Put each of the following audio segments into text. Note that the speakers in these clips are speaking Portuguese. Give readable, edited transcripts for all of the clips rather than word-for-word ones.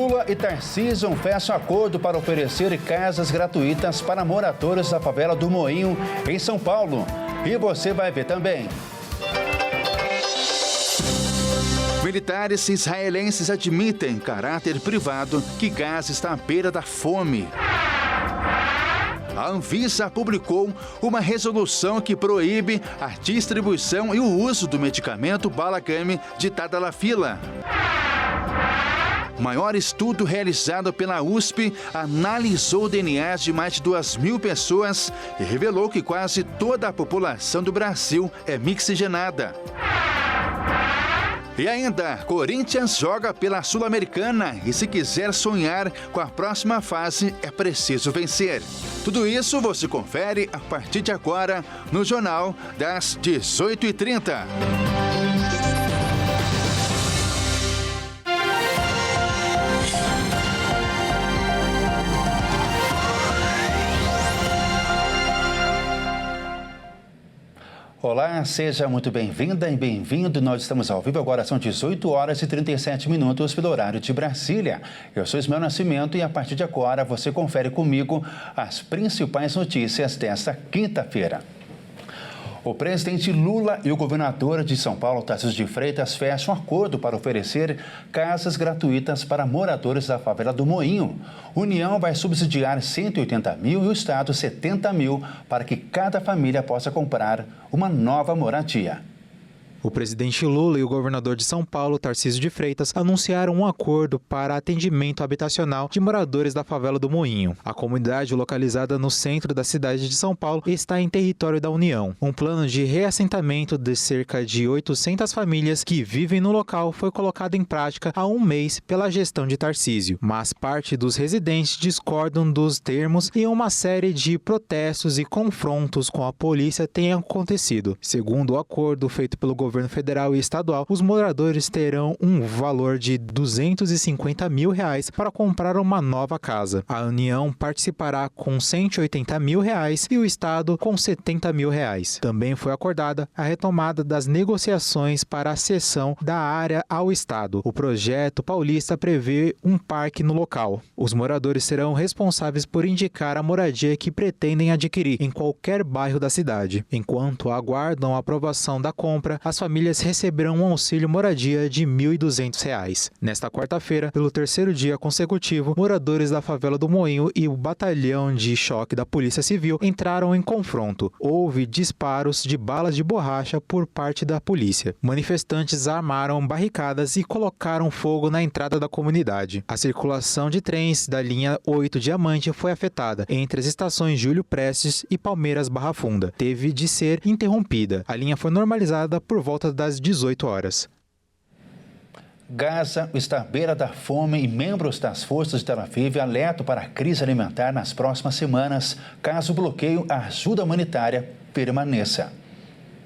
Lula e Tarcísio fecham acordo para oferecer casas gratuitas para moradores da favela do Moinho, em São Paulo. E você vai ver também. Militares israelenses admitem, em caráter privado, que Gaza está à beira da fome. A Anvisa publicou uma resolução que proíbe a distribuição e o uso do medicamento Balagame de Tadalafila. O maior estudo realizado pela USP analisou o DNA de mais de 2.000 pessoas e revelou que quase toda a população do Brasil é mixigenada. E ainda, Corinthians joga pela Sul-Americana e se quiser sonhar com a próxima fase, é preciso vencer. Tudo isso você confere a partir de agora no Jornal das 18h30. Olá, seja muito bem-vinda e bem-vindo. Nós estamos ao vivo, agora são 18h37 pelo horário de Brasília. Eu sou Ismael Nascimento e a partir de agora você confere comigo as principais notícias desta quinta-feira. O presidente Lula e o governador de São Paulo, Tarcísio de Freitas, fecham um acordo para oferecer casas gratuitas para moradores da favela do Moinho. A União vai subsidiar 180 mil e o Estado 70 mil para que cada família possa comprar uma nova moradia. O presidente Lula e o governador de São Paulo, Tarcísio de Freitas, anunciaram um acordo para atendimento habitacional de moradores da favela do Moinho. A comunidade, localizada no centro da cidade de São Paulo, está em território da União. Um plano de reassentamento de cerca de 800 famílias que vivem no local foi colocado em prática há um mês pela gestão de Tarcísio. Mas parte dos residentes discordam dos termos e uma série de protestos e confrontos com a polícia tem acontecido. Segundo o acordo feito pelo governo federal e estadual, os moradores terão um valor de R$250 mil para comprar uma nova casa. A União participará com R$180 mil e o Estado com R$70 mil. Também foi acordada a retomada das negociações para a cessão da área ao Estado. O projeto paulista prevê um parque no local. Os moradores serão responsáveis por indicar a moradia que pretendem adquirir em qualquer bairro da cidade. Enquanto aguardam a aprovação da compra, as famílias receberão um auxílio moradia de R$ 1.200. Nesta quarta-feira, pelo terceiro dia consecutivo, moradores da favela do Moinho e o batalhão de choque da Polícia Civil entraram em confronto. Houve disparos de balas de borracha por parte da polícia. Manifestantes armaram barricadas e colocaram fogo na entrada da comunidade. A circulação de trens da linha 8 Diamante foi afetada entre as estações Júlio Prestes e Palmeiras Barra Funda. Teve de ser interrompida. A linha foi normalizada por volta das 18 horas. Gaza está à beira da fome e membros das forças de Tel Aviv alertam para a crise alimentar nas próximas semanas, caso o bloqueio à ajuda humanitária permaneça.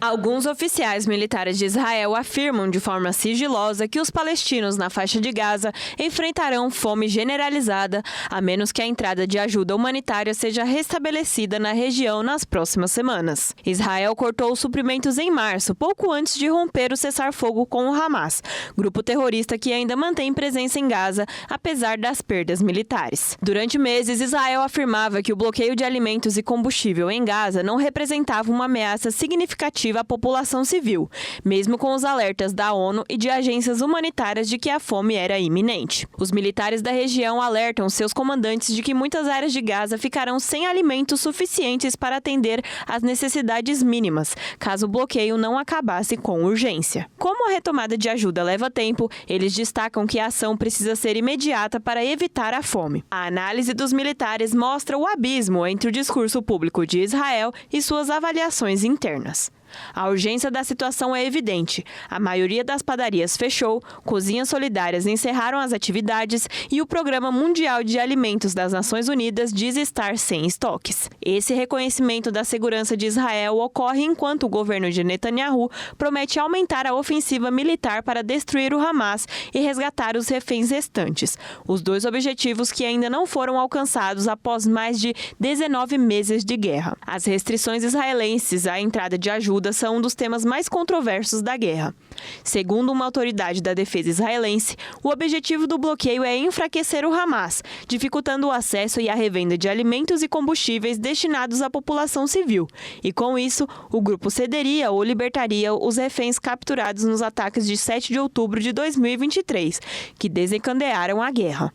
Alguns oficiais militares de Israel afirmam de forma sigilosa que os palestinos na faixa de Gaza enfrentarão fome generalizada, a menos que a entrada de ajuda humanitária seja restabelecida na região nas próximas semanas. Israel cortou os suprimentos em março, pouco antes de romper o cessar-fogo com o Hamas, grupo terrorista que ainda mantém presença em Gaza, apesar das perdas militares. Durante meses, Israel afirmava que o bloqueio de alimentos e combustível em Gaza não representava uma ameaça significativa à população civil, mesmo com os alertas da ONU e de agências humanitárias de que a fome era iminente. Os militares da região alertam seus comandantes de que muitas áreas de Gaza ficarão sem alimentos suficientes para atender às necessidades mínimas, caso o bloqueio não acabasse com urgência. Como a retomada de ajuda leva tempo, eles destacam que a ação precisa ser imediata para evitar a fome. A análise dos militares mostra o abismo entre o discurso público de Israel e suas avaliações internas. A urgência da situação é evidente. A maioria das padarias fechou, cozinhas solidárias encerraram as atividades e o Programa Mundial de Alimentos das Nações Unidas diz estar sem estoques. Esse reconhecimento da segurança de Israel ocorre enquanto o governo de Netanyahu promete aumentar a ofensiva militar para destruir o Hamas e resgatar os reféns restantes. Os dois objetivos que ainda não foram alcançados após mais de 19 meses de guerra. As restrições israelenses à entrada de ajuda ajuda são um dos temas mais controversos da guerra. Segundo uma autoridade da defesa israelense, o objetivo do bloqueio é enfraquecer o Hamas, dificultando o acesso e a revenda de alimentos e combustíveis destinados à população civil. E com isso, o grupo cederia ou libertaria os reféns capturados nos ataques de 7 de outubro de 2023, que desencadearam a guerra.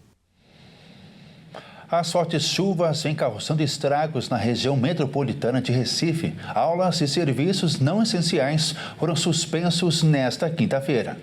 As fortes chuvas vêm causando estragos na região metropolitana de Recife. Aulas e serviços não essenciais foram suspensos nesta quinta-feira.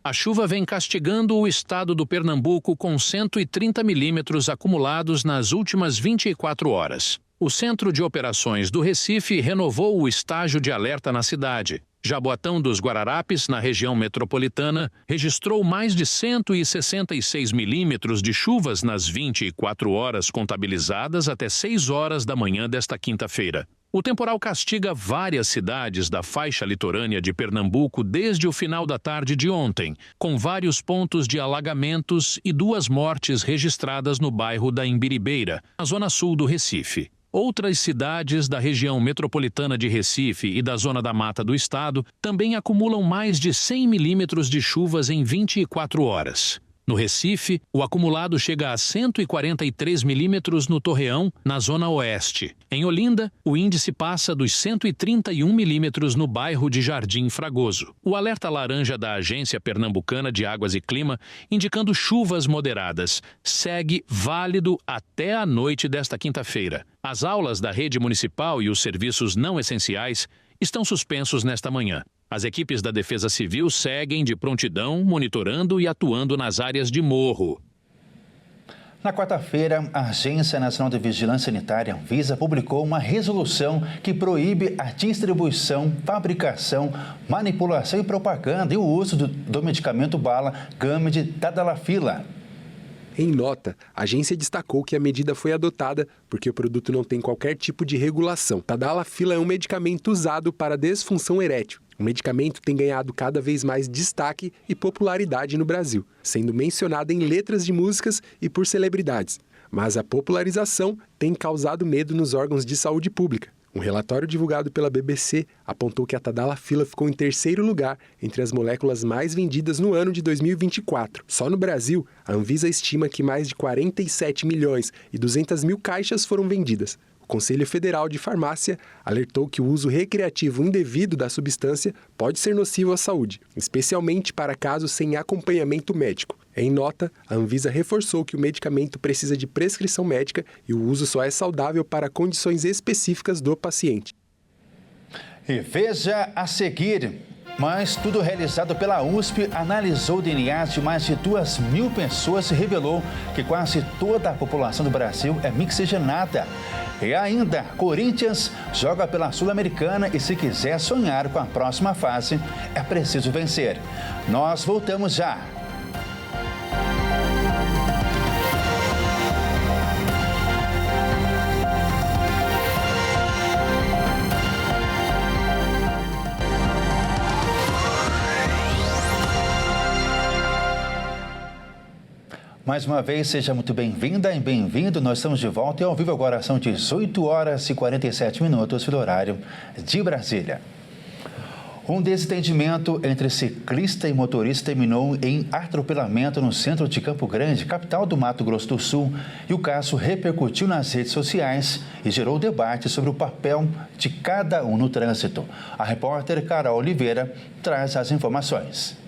A chuva vem castigando o estado do Pernambuco com 130 milímetros acumulados nas últimas 24 horas. O Centro de Operações do Recife renovou o estágio de alerta na cidade. Jaboatão dos Guararapes, na região metropolitana, registrou mais de 166 milímetros de chuvas nas 24 horas contabilizadas até 6 horas da manhã desta quinta-feira. O temporal castiga várias cidades da faixa litorânea de Pernambuco desde o final da tarde de ontem, com vários pontos de alagamentos e 2 mortes registradas no bairro da Imbiribeira, na zona sul do Recife. Outras cidades da região metropolitana de Recife e da zona da Mata do Estado também acumulam mais de 100 milímetros de chuvas em 24 horas. No Recife, o acumulado chega a 143 milímetros no Torreão, na zona oeste. Em Olinda, o índice passa dos 131 milímetros no bairro de Jardim Fragoso. O alerta laranja da Agência Pernambucana de Águas e Clima, indicando chuvas moderadas, segue válido até a noite desta quinta-feira. As aulas da rede municipal e os serviços não essenciais estão suspensos nesta manhã. As equipes da Defesa Civil seguem de prontidão, monitorando e atuando nas áreas de morro. Na quarta-feira, a Agência Nacional de Vigilância Sanitária, Anvisa, publicou uma resolução que proíbe a distribuição, fabricação, manipulação e propaganda e o uso do medicamento bala Gamed Tadalafila. Em nota, a agência destacou que a medida foi adotada porque o produto não tem qualquer tipo de regulação. Tadalafila é um medicamento usado para desfunção erétil. O medicamento tem ganhado cada vez mais destaque e popularidade no Brasil, sendo mencionado em letras de músicas e por celebridades. Mas a popularização tem causado medo nos órgãos de saúde pública. Um relatório divulgado pela BBC apontou que a Tadalafila ficou em 3º lugar entre as moléculas mais vendidas no ano de 2024. Só no Brasil, a Anvisa estima que mais de 47 milhões e 200 mil caixas foram vendidas. O Conselho Federal de Farmácia alertou que o uso recreativo indevido da substância pode ser nocivo à saúde, especialmente para casos sem acompanhamento médico. Em nota, a Anvisa reforçou que o medicamento precisa de prescrição médica e o uso só é saudável para condições específicas do paciente. E veja a seguir, mas tudo realizado pela USP analisou o DNA de mais de 2.000 pessoas e revelou que quase toda a população do Brasil é mixigenada. E ainda, Corinthians joga pela Sul-Americana e se quiser sonhar com a próxima fase, é preciso vencer. Nós voltamos já. Mais uma vez, seja muito bem-vinda e bem-vindo. Nós estamos de volta e ao vivo agora são 18 horas e 47 minutos pelo horário de Brasília. Um desentendimento entre ciclista e motorista terminou em atropelamento no centro de Campo Grande, capital do Mato Grosso do Sul, e o caso repercutiu nas redes sociais e gerou debate sobre o papel de cada um no trânsito. A repórter Carol Oliveira traz as informações.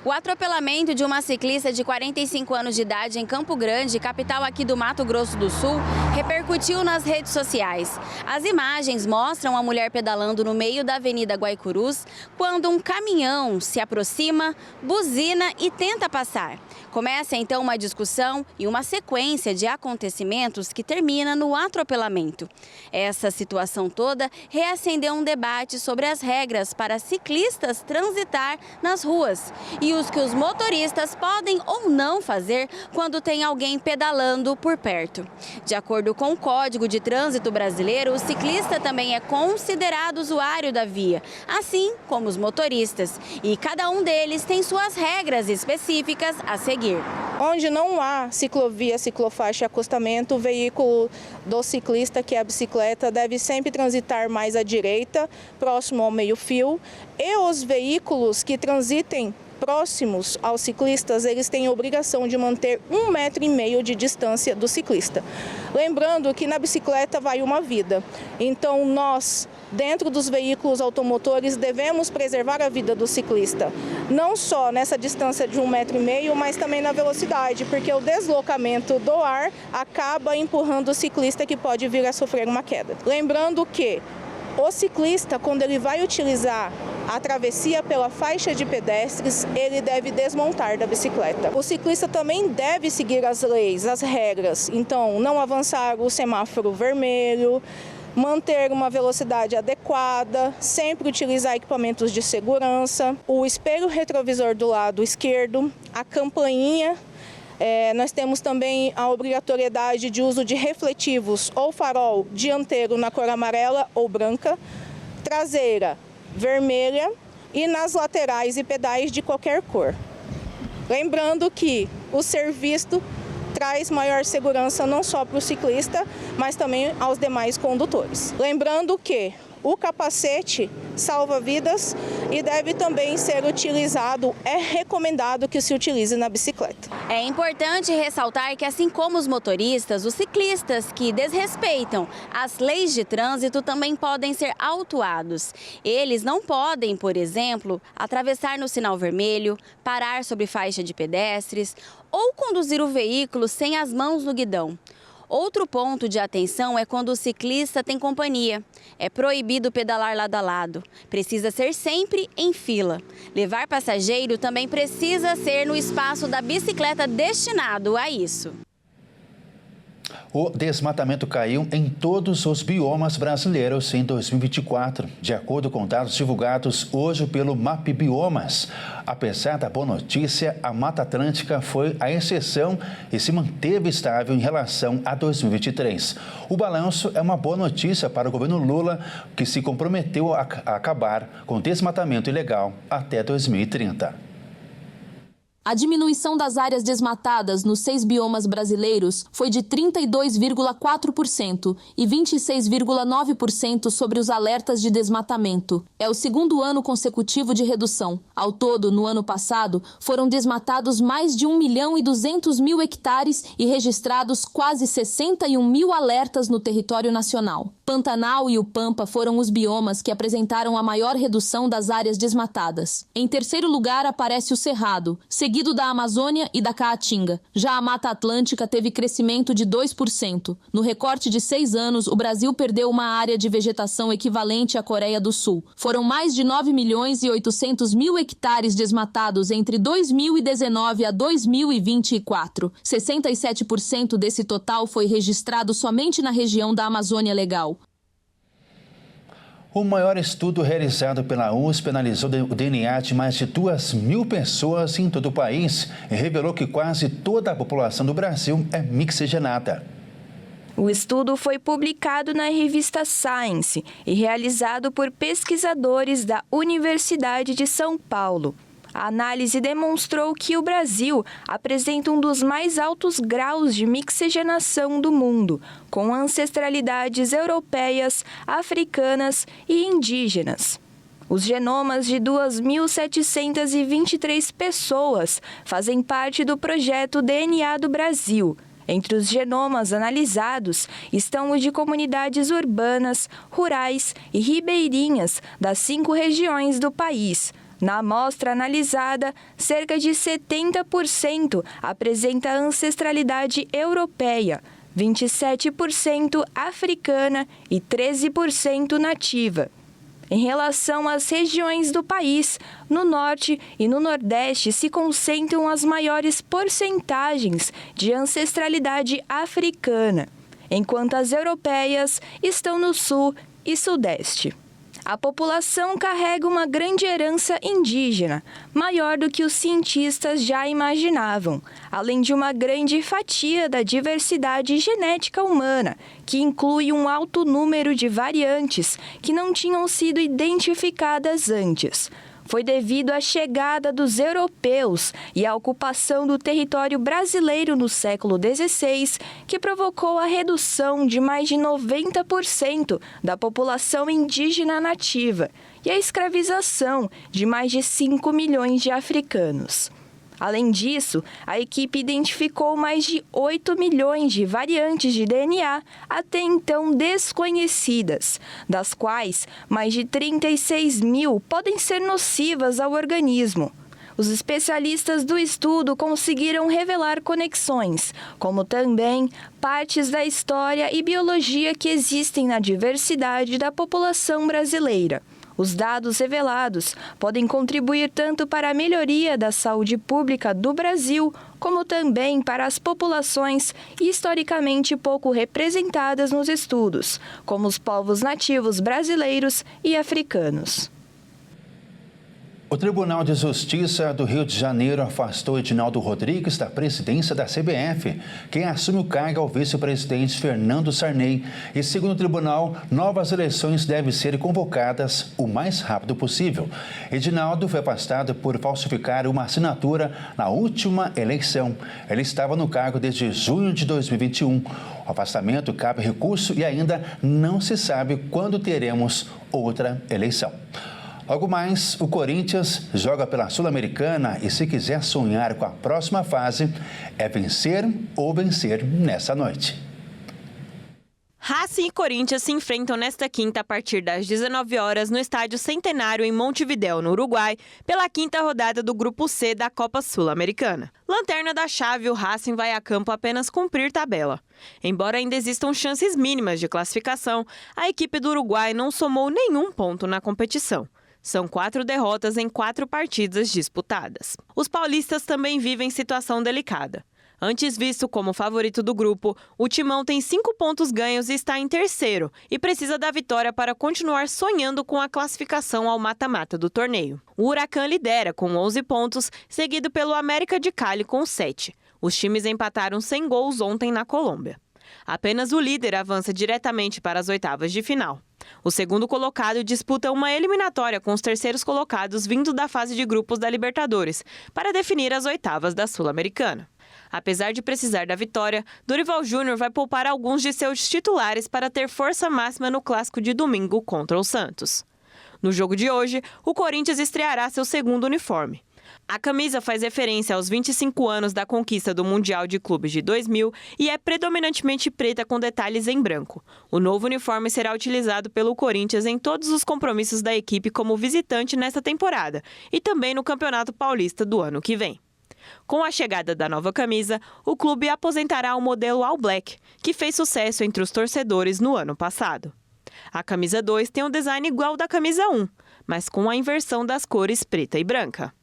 O atropelamento de uma ciclista de 45 anos de idade em Campo Grande, capital aqui do Mato Grosso do Sul, repercutiu nas redes sociais. As imagens mostram a mulher pedalando no meio da Avenida Guaicurus quando um caminhão se aproxima, buzina e tenta passar. Começa então uma discussão e uma sequência de acontecimentos que termina no atropelamento. Essa situação toda reacendeu um debate sobre as regras para ciclistas transitar nas ruas. E desafios que os motoristas podem ou não fazer quando tem alguém pedalando por perto. De acordo com o Código de Trânsito Brasileiro, o ciclista também é considerado usuário da via, assim como os motoristas. E cada um deles tem suas regras específicas a seguir. Onde não há ciclovia, ciclofaixa e acostamento, o veículo do ciclista, que é a bicicleta, deve sempre transitar mais à direita, próximo ao meio-fio. E os veículos que transitem próximos aos ciclistas, eles têm a obrigação de manter 1,5 metro de distância do ciclista. Lembrando que na bicicleta vai uma vida. Então nós, dentro dos veículos automotores, devemos preservar a vida do ciclista. Não só nessa distância de 1,5 metro, mas também na velocidade, porque o deslocamento do ar acaba empurrando o ciclista, que pode vir a sofrer uma queda. Lembrando que o ciclista, quando ele vai utilizar a travessia pela faixa de pedestres, ele deve desmontar da bicicleta. O ciclista também deve seguir as leis, as regras. Então, não avançar o semáforo vermelho, manter uma velocidade adequada, sempre utilizar equipamentos de segurança, o espelho retrovisor do lado esquerdo, a campainha. Nós temos também a obrigatoriedade de uso de refletivos ou farol dianteiro na cor amarela ou branca, traseira vermelha e nas laterais e pedais de qualquer cor. Lembrando que o ser visto traz maior segurança não só para o ciclista, mas também aos demais condutores. Lembrando que o capacete salva vidas e deve também ser utilizado, é recomendado que se utilize na bicicleta. É importante ressaltar que, assim como os motoristas, os ciclistas que desrespeitam as leis de trânsito também podem ser autuados. Eles não podem, por exemplo, atravessar no sinal vermelho, parar sobre faixa de pedestres ou conduzir o veículo sem as mãos no guidão. Outro ponto de atenção é quando o ciclista tem companhia. É proibido pedalar lado a lado. Precisa ser sempre em fila. Levar passageiro também precisa ser no espaço da bicicleta destinado a isso. O desmatamento caiu em todos os biomas brasileiros em 2024, de acordo com dados divulgados hoje pelo MAP Biomas. Apesar da boa notícia, a Mata Atlântica foi a exceção e se manteve estável em relação a 2023. O balanço é uma boa notícia para o governo Lula, que se comprometeu a acabar com o desmatamento ilegal até 2030. A diminuição das áreas desmatadas nos 6 biomas brasileiros foi de 32,4% e 26,9% sobre os alertas de desmatamento. É o segundo ano consecutivo de redução. Ao todo, no ano passado, foram desmatados mais de 1.200.000 hectares e registrados quase 61 mil alertas no território nacional. Pantanal e o Pampa foram os biomas que apresentaram a maior redução das áreas desmatadas. Em terceiro lugar aparece o Cerrado, seguido da Amazônia e da Caatinga. Já a Mata Atlântica teve crescimento de 2%. No recorte de 6 anos, o Brasil perdeu uma área de vegetação equivalente à Coreia do Sul. Foram mais de 9.800.000 hectares desmatados entre 2019 a 2024. 67% desse total foi registrado somente na região da Amazônia Legal. O maior estudo realizado pela USP analisou o DNA de mais de 2.000 pessoas em todo o país e revelou que quase toda a população do Brasil é mixigenada. O estudo foi publicado na revista Science e realizado por pesquisadores da Universidade de São Paulo. A análise demonstrou que o Brasil apresenta um dos mais altos graus de mixigenação do mundo, com ancestralidades europeias, africanas e indígenas. Os genomas de 2.723 pessoas fazem parte do projeto DNA do Brasil. Entre os genomas analisados estão os de comunidades urbanas, rurais e ribeirinhas das 5 regiões do país. Na amostra analisada, cerca de 70% apresenta ancestralidade europeia, 27% africana e 13% nativa. Em relação às regiões do país, no norte e no nordeste se concentram as maiores porcentagens de ancestralidade africana, enquanto as europeias estão no sul e sudeste. A população carrega uma grande herança indígena, maior do que os cientistas já imaginavam, além de uma grande fatia da diversidade genética humana, que inclui um alto número de variantes que não tinham sido identificadas antes. Foi devido à chegada dos europeus e à ocupação do território brasileiro no século XVI que provocou a redução de mais de 90% da população indígena nativa e a escravização de mais de 5 milhões de africanos. Além disso, a equipe identificou mais de 8 milhões de variantes de DNA até então desconhecidas, das quais mais de 36 mil podem ser nocivas ao organismo. Os especialistas do estudo conseguiram revelar conexões, como também partes da história e biologia que existem na diversidade da população brasileira. Os dados revelados podem contribuir tanto para a melhoria da saúde pública do Brasil, como também para as populações historicamente pouco representadas nos estudos, como os povos nativos brasileiros e africanos. O Tribunal de Justiça do Rio de Janeiro afastou Edinaldo Rodrigues da presidência da CBF. Quem assume o cargo é o vice-presidente Fernando Sarney. E, segundo o tribunal, novas eleições devem ser convocadas o mais rápido possível. Edinaldo foi afastado por falsificar uma assinatura na última eleição. Ele estava no cargo desde junho de 2021. O afastamento cabe recurso e ainda não se sabe quando teremos outra eleição. Logo mais, o Corinthians joga pela Sul-Americana e, se quiser sonhar com a próxima fase, é vencer ou vencer nessa noite. Racing e Corinthians se enfrentam nesta quinta a partir das 19 horas no Estádio Centenário em Montevidéu, no Uruguai, pela quinta rodada do Grupo C da Copa Sul-Americana. Lanterna da chave, o Racing vai a campo apenas cumprir tabela. Embora ainda existam chances mínimas de classificação, a equipe do Uruguai não somou nenhum ponto na competição. São 4 derrotas em 4 partidas disputadas. Os paulistas também vivem situação delicada. Antes visto como favorito do grupo, o Timão tem 5 pontos ganhos e está em terceiro e precisa da vitória para continuar sonhando com a classificação ao mata-mata do torneio. O Huracan lidera com 11 pontos, seguido pelo América de Cali com 7. Os times empataram sem gols ontem na Colômbia. Apenas o líder avança diretamente para as oitavas de final. O segundo colocado disputa uma eliminatória com os terceiros colocados vindo da fase de grupos da Libertadores, para definir as oitavas da Sul-Americana. Apesar de precisar da vitória, Dorival Júnior vai poupar alguns de seus titulares para ter força máxima no clássico de domingo contra o Santos. No jogo de hoje, o Corinthians estreará seu segundo uniforme. A camisa faz referência aos 25 anos da conquista do Mundial de Clubes de 2000 e é predominantemente preta com detalhes em branco. O novo uniforme será utilizado pelo Corinthians em todos os compromissos da equipe como visitante nesta temporada e também no Campeonato Paulista do ano que vem. Com a chegada da nova camisa, o clube aposentará o modelo All Black, que fez sucesso entre os torcedores no ano passado. A camisa 2 tem um design igual ao da camisa 1, mas com a inversão das cores preta e branca.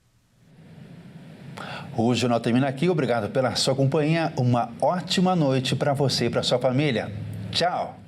O jornal termina aqui. Obrigado pela sua companhia. Uma ótima noite para você e para sua família. Tchau!